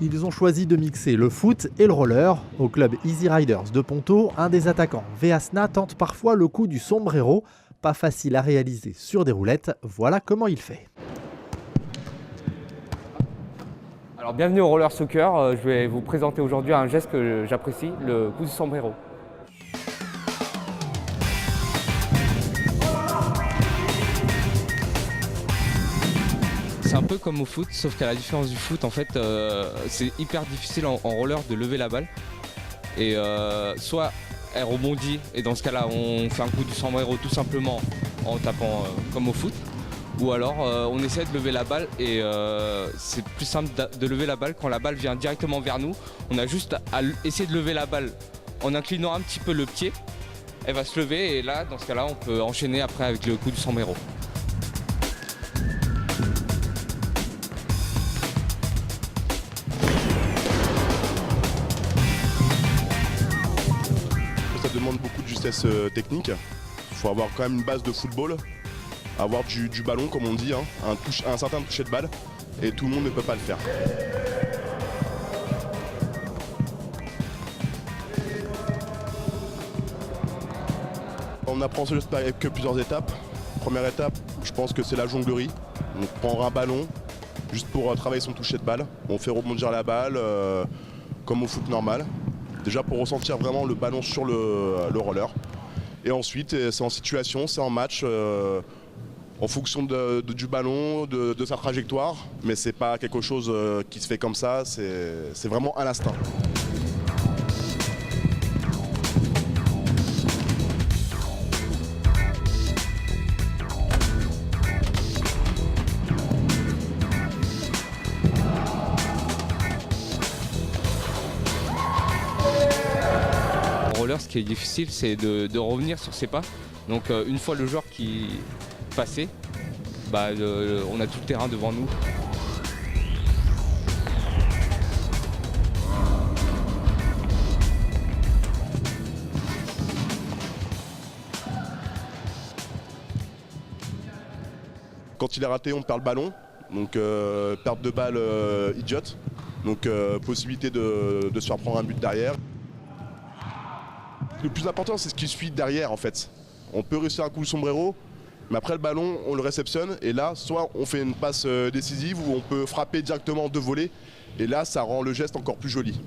Ils ont choisi de mixer le foot et le roller. Au club Easy Riders de Ponto, un des attaquants, Veasna, tente parfois le coup du sombrero. Pas facile à réaliser sur des roulettes, voilà comment il fait. Alors bienvenue au roller soccer, je vais vous présenter aujourd'hui un geste que j'apprécie, le coup du sombrero. C'est un peu comme au foot, sauf qu'à la différence du foot, en fait, c'est hyper difficile en roller de lever la balle. Et soit elle rebondit, et dans ce cas-là, on fait un coup du sombrero tout simplement en tapant comme au foot. Ou alors on essaie de lever la balle et c'est plus simple de lever la balle quand la balle vient directement vers nous. On a juste à essayer de lever la balle en inclinant un petit peu le pied. Elle va se lever et là, dans ce cas-là, on peut enchaîner après avec le coup du sombrero. Ça demande beaucoup de justesse technique. Il faut avoir quand même une base de football, avoir du ballon comme on dit, hein, un certain toucher de balle, et tout le monde ne peut pas le faire. On apprend ce geste avec plusieurs étapes. Première étape, je pense que c'est la jonglerie. Donc prendre un ballon juste pour travailler son toucher de balle. On fait rebondir la balle comme au foot normal. Déjà pour ressentir vraiment le ballon sur le roller. Et ensuite, c'est en situation, c'est en match, en fonction du ballon, de sa trajectoire. Mais c'est pas quelque chose qui se fait comme ça, c'est vraiment à l'instinct. En roller, ce qui est difficile, c'est de revenir sur ses pas. Donc une fois le joueur qui est passé, on a tout le terrain devant nous. Quand il est raté, on perd le ballon. Donc perte de balle idiote. Donc possibilité de se faire prendre un but derrière. Le plus important, c'est ce qui suit derrière en fait. On peut réussir un coup de sombrero, mais après le ballon, on le réceptionne. Et là, soit on fait une passe décisive ou on peut frapper directement de volée. Et là, ça rend le geste encore plus joli.